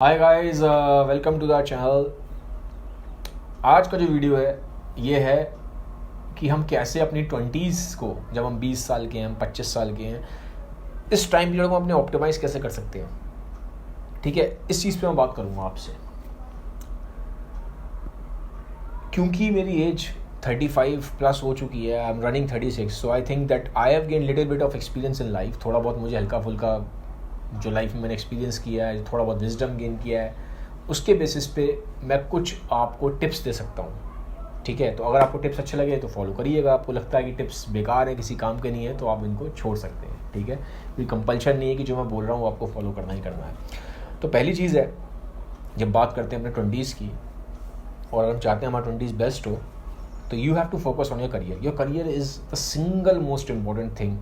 Hi guys, welcome to the channel. आज का जो वीडियो है ये है कि हम कैसे अपनी 20s को, जब हम 20 साल के हैं, हम 25 साल के हैं, इस टाइम पीरियड को अपने ऑप्टिमाइज़ कैसे कर सकते हैं। ठीक है, इस चीज़ पे मैं बात करूँगा आपसे, क्योंकि मेरी एज 35 प्लस हो चुकी है। I am running 36, so I think that I have gain little bit of experience in life. थोड़ा बहुत मुझे हल्का फुल्का जो लाइफ में मैंने एक्सपीरियंस किया है, थोड़ा बहुत विजडम गेन किया है, उसके बेसिस पे मैं कुछ आपको टिप्स दे सकता हूँ। ठीक है, तो अगर आपको टिप्स अच्छे लगे तो फॉलो करिएगा। आपको लगता है कि टिप्स बेकार है, किसी काम के नहीं है, तो आप इनको छोड़ सकते हैं। ठीक है, कोई कंपल्शन नहीं है कि जो मैं बोल रहा हूँ आपको फॉलो करना ही करना है। तो पहली चीज़ है, जब बात करते हैं अपने 20s की, और अगर हम चाहते हैं हमारा 20s बेस्ट हो, तो you have to focus on your career. Your career is the single most important thing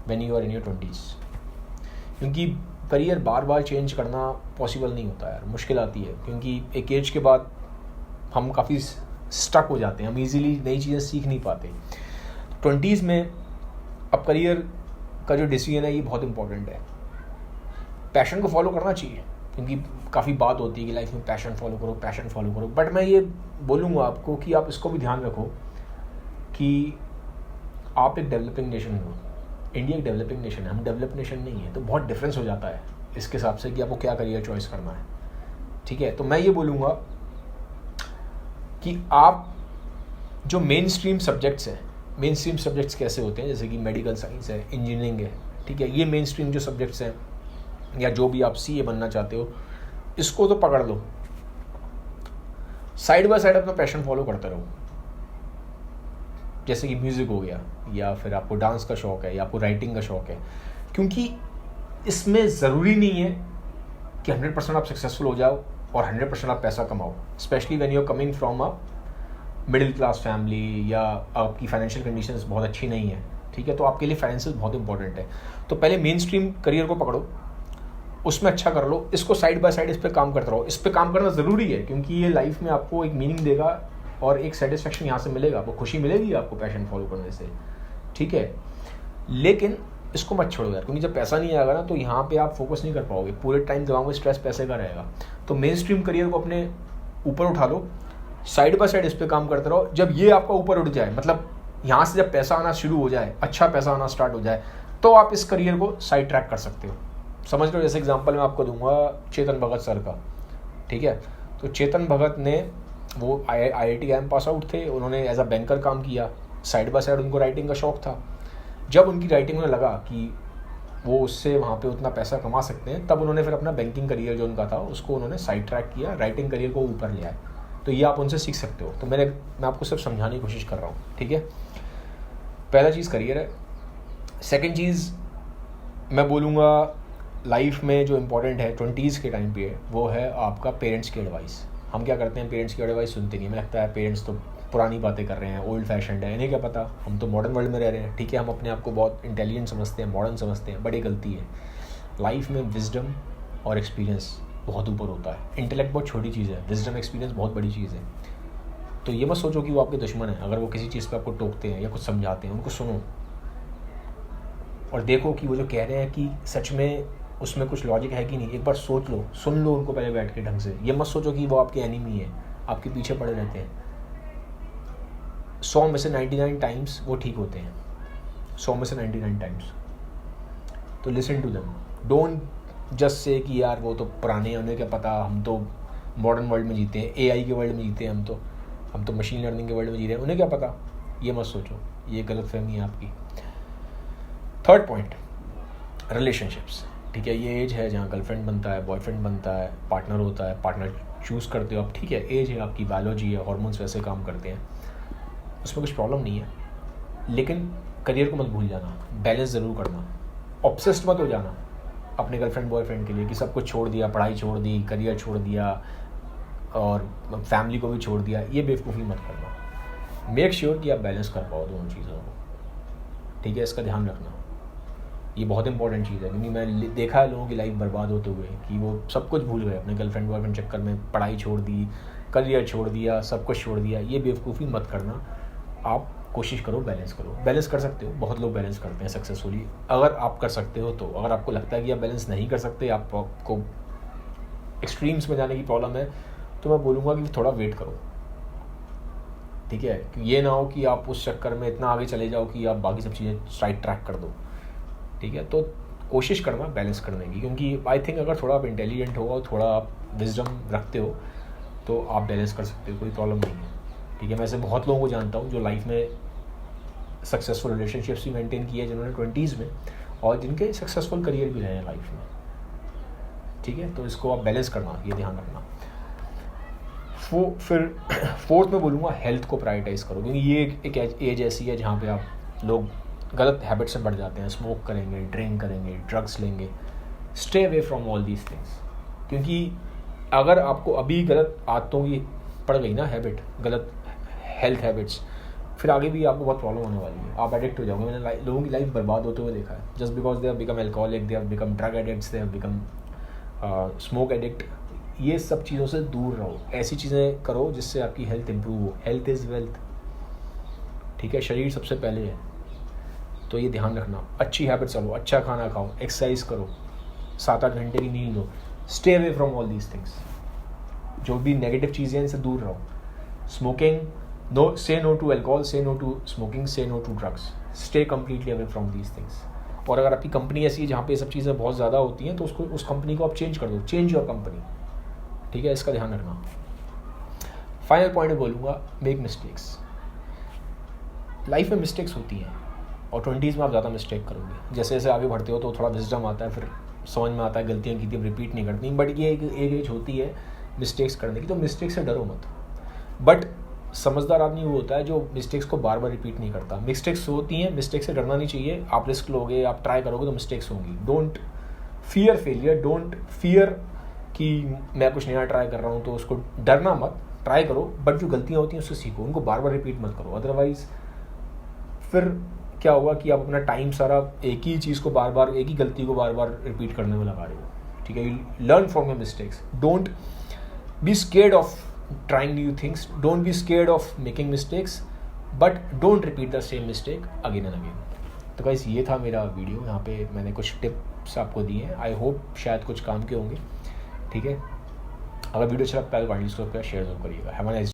when you are in your 20s, क्योंकि करियर बार बार चेंज करना पॉसिबल नहीं होता यार, मुश्किल आती है। क्योंकि एक एज के बाद हम काफ़ी स्टक हो जाते हैं, हम इजीली नई चीज़ें सीख नहीं पाते। 20s में अब करियर का जो डिसीजन है ये बहुत इंपॉर्टेंट है। पैशन को फॉलो करना चाहिए, क्योंकि काफ़ी बात होती है कि लाइफ में पैशन फॉलो करो, पैशन फॉलो करो, बट मैं ये बोलूँगा आपको कि आप इसको भी ध्यान रखो कि आप एक डेवलपिंग नेशन हो। इंडिया एक डेवलपिंग नेशन है, हम डेवलप नेशन नहीं है, तो बहुत डिफरेंस हो जाता है इसके हिसाब से कि आपको क्या करियर चॉइस करना है। ठीक है, तो मैं ये बोलूँगा कि आप जो मेन स्ट्रीम सब्जेक्ट्स हैं, मेन स्ट्रीम सब्जेक्ट्स कैसे होते हैं, जैसे कि मेडिकल साइंस है, इंजीनियरिंग है, ठीक है, ये मेन स्ट्रीम जो सब्जेक्ट्स हैं, या जो भी आप सीए बनना चाहते हो, इसको तो पकड़ लो। साइड बाय साइड अपना पैशन फॉलो करते रहो, जैसे कि म्यूज़िक हो गया, या फिर आपको डांस का शौक़ है, या आपको राइटिंग का शौक़ है। क्योंकि इसमें ज़रूरी नहीं है कि 100% आप सक्सेसफुल हो जाओ और 100% आप पैसा कमाओ, specially when you are coming from a middle class family, या आपकी फाइनेंशियल कंडीशंस बहुत अच्छी नहीं है। ठीक है, तो आपके लिए फाइनेंशियल बहुत इंपॉर्टेंट है। तो पहले मेन स्ट्रीम करियर को पकड़ो, उसमें अच्छा कर लो, इसको साइड बाय साइड इस पर काम करते रहो। इस पर काम करना ज़रूरी है, क्योंकि ये लाइफ में आपको एक मीनिंग देगा और एक सेटिस्फेक्शन यहाँ से मिलेगा, आपको खुशी मिलेगी आपको पैशन फॉलो करने से। ठीक है, लेकिन इसको मत छोड़ो यार, क्योंकि जब पैसा नहीं आएगा ना, तो यहाँ पे आप फोकस नहीं कर पाओगे, पूरे टाइम दिमाग में स्ट्रेस पैसे का रहेगा। तो मेन स्ट्रीम करियर को अपने ऊपर उठा लो, साइड बाय साइड इस पर काम करते रहो। जब ये आपका ऊपर उठ जाए, मतलब यहाँ से जब पैसा आना शुरू हो जाए, अच्छा पैसा आना स्टार्ट हो जाए, तो आप इस करियर को साइड ट्रैक कर सकते हो। समझ लो, जैसे एग्जाम्पल मैं आपको दूंगा चेतन भगत सर का। ठीक है, तो चेतन भगत ने, वो IIT IIM पास आउट थे, उन्होंने एज अ बैंकर काम किया, साइड बाय साइड उनको राइटिंग का शौक़ था। जब उनकी राइटिंग में लगा कि वो उससे वहाँ पे उतना पैसा कमा सकते हैं, तब उन्होंने फिर अपना बैंकिंग करियर जो उनका था उसको उन्होंने साइड ट्रैक किया, राइटिंग करियर को ऊपर ले आए। तो ये आप उनसे सीख सकते हो। तो मैं आपको सिर्फ समझाने की कोशिश कर रहा हूँ। ठीक है, पहला चीज़ करियर है। सेकेंड चीज़ मैं बोलूँगा लाइफ में जो इम्पोर्टेंट है 20s के टाइम पे, वो है आपका पेरेंट्स की एडवाइस। हम क्या करते हैं, पेरेंट्स की एडवाइस सुनते नहीं। हमें लगता है पेरेंट्स तो पुरानी बातें कर रहे हैं, ओल्ड फैशन्ड है, इन्हें क्या पता, हम तो मॉडर्न वर्ल्ड में रह रहे हैं। ठीक है, हम अपने आप को बहुत इंटेलिजेंट समझते हैं, मॉडर्न समझते हैं, बड़ी गलती है। लाइफ में विजडम और एक्सपीरियंस बहुत ऊपर होता है। इंटेलेक्ट बहुत छोटी चीज़ है, विजडम एक्सपीरियंस बहुत बड़ी चीज़ है। तो ये मत सोचो कि वो आपके दुश्मन है। अगर वो किसी चीज़ पर आपको टोकते हैं या कुछ समझाते हैं, उनको सुनो और देखो कि वो जो कह रहे हैं कि सच में उसमें कुछ लॉजिक है कि नहीं। एक बार सोच लो, सुन लो उनको पहले बैठ के ढंग से। ये मत सोचो कि वो आपके एनिमी है, आपके पीछे पड़े रहते हैं। 100 में से 99 टाइम्स वो ठीक होते हैं, 100 में से 99 टाइम्स। तो listen to them, don't just say कि यार वो तो पुराने हैं, उन्हें क्या पता, हम तो मॉडर्न वर्ल्ड में जीते हैं, AI के वर्ल्ड में जीते हैं, हम तो मशीन लर्निंग के वर्ल्ड में जी रहे हैं, उन्हें क्या पता। ये मत सोचो, ये गलतफहमी है आपकी। Third point, relationships. ठीक है, ये एज है जहाँ गर्लफ्रेंड बनता है, बॉयफ्रेंड बनता है, पार्टनर होता है, पार्टनर चूज़ करते हो आप। ठीक है, एज है आपकी, बायोलॉजी है, हार्मोन्स वैसे काम करते हैं, उसमें कुछ प्रॉब्लम नहीं है। लेकिन करियर को मत भूल जाना, बैलेंस ज़रूर करना। ऑब्सेस्ड मत हो जाना अपने गर्लफ्रेंड बॉयफ्रेंड के लिए कि सब कुछ छोड़ दिया, पढ़ाई छोड़ दी, करियर छोड़ दिया और फैमिली को भी छोड़ दिया। ये बेवकूफ़ी मत करना। मेक श्योर कि आप बैलेंस कर पाओ दोनों चीज़ों को। ठीक है, इसका ध्यान रखना, ये बहुत इंपॉर्टेंट चीज़ है। क्योंकि मैं देखा है लोगों की लाइफ बर्बाद होते हुए कि वो सब कुछ भूल गए अपने गर्लफ्रेंड बॉयफ्रेंड चक्कर में, पढ़ाई छोड़ दी, करियर छोड़ दिया, सब कुछ छोड़ दिया। ये बेवकूफ़ी मत करना। आप कोशिश करो, बैलेंस करो। बैलेंस कर सकते हो, बहुत लोग बैलेंस करते हैं सक्सेसफुली। अगर आप कर सकते हो तो, अगर आपको लगता है कि आप बैलेंस नहीं कर सकते, आपको एक्सट्रीम्स में जाने की प्रॉब्लम है तो मैं बोलूँगा कि थोड़ा वेट करो, ठीक है। कि ये ना हो कि आप उस चक्कर में इतना आगे चले जाओ कि आप बाकी सब चीज़ें साइड ट्रैक कर दो, ठीक है। तो कोशिश करना बैलेंस करने की, क्योंकि आई थिंक अगर थोड़ा आप इंटेलिजेंट हो और थोड़ा आप विजडम रखते हो तो आप बैलेंस कर सकते हो, कोई प्रॉब्लम नहीं है, ठीक है। मैं ऐसे बहुत लोगों को जानता हूँ जो लाइफ में सक्सेसफुल रिलेशनशिप्स भी मेंटेन किए जिन्होंने 20s में, और जिनके सक्सेसफुल करियर भी रहे हैं लाइफ में, ठीक है। तो इसको आप बैलेंस करना, ये ध्यान रखना। फिर फोर्थ में बोलूँगा हेल्थ को प्रायोरिटाइज़ करो, क्योंकि ये एक एज ऐसी है जहाँ पे आप लोग गलत हैबिट्स में बढ़ जाते हैं, स्मोक करेंगे, ड्रिंक करेंगे, ड्रग्स लेंगे। Stay away from all these things, क्योंकि अगर आपको अभी गलत आदतों की पड़ गई ना हैबिट, गलत हेल्थ हैबिट्स, फिर आगे भी आपको बहुत प्रॉब्लम होने वाली है, आप एडिक्ट हो जाओगे। मैंने लोगों की लाइफ बर्बाद होते हुए देखा है, just because they have become alcoholic, they have become drug addicts, they have become smoke addict. ये सब चीज़ों से दूर रहो, ऐसी चीज़ें करो जिससे आपकी हेल्थ इंप्रूव हो। हेल्थ इज़ वेल्थ, ठीक है। शरीर सबसे पहले है, तो ये ध्यान रखना। अच्छी हैबिट चलो, अच्छा खाना खाओ, एक्सरसाइज करो, 7-8 घंटे की नींद लो। Stay away from all these things, जो भी नेगेटिव चीज़ें हैं इनसे दूर रहो। Smoking, no, say no to alcohol, say no to smoking, say no to drugs, stay completely away from these things. और अगर आपकी कंपनी ऐसी है जहाँ पे ये सब चीज़ें बहुत ज़्यादा होती हैं तो उसको, उस कंपनी को आप चेंज कर दो, चेंज योर कंपनी, ठीक है। इसका ध्यान रखना। फाइनल पॉइंट बोलूँगा, मेक मिस्टेक्स। लाइफ में मिस्टेक्स होती हैं और 20s में आप ज़्यादा मिस्टेक करोगे। जैसे जैसे आगे बढ़ते हो तो थोड़ा विजडम आता है, फिर समझ में आता है गलतियाँ की थी, अब रिपीट नहीं करनी। बट ये एक एज होती है मिस्टेक्स करने की, तो मिस्टेक से डरो मत। बट समझदार आदमी वो होता है जो मिस्टेक्स को बार बार रिपीट नहीं करता। मिस्टेक्स होती हैं, मिस्टेक से डरना नहीं चाहिए। आप रिस्क लोगे, आप ट्राई करोगे तो मिस्टेक्स होंगी। Don't fear failure, don't fear कि मैं कुछ नया ट्राई कर रहा हूँ, तो उसको डरना मत, ट्राई करो। बट जो गलतियाँ होती हैं उससे सीखो, उनको बार बार रिपीट मत करो। अदरवाइज फिर क्या होगा कि आप अपना टाइम सारा एक ही चीज़ को बार बार, एक ही गलती को बार बार रिपीट करने में लगा रहे हो, ठीक है। You learn from your mistakes. Don't be scared of trying new things, don't be scared of making mistakes, but don't repeat the same mistake again and again. तो गाइस ये था मेरा वीडियो, यहाँ पे मैंने कुछ टिप्स आपको दिए हैं। आई होप शायद कुछ काम के होंगे, ठीक है। अगर वीडियो अच्छा लगता है तो काइंडली इसको शेयर जरूर करिएगा। Have a nice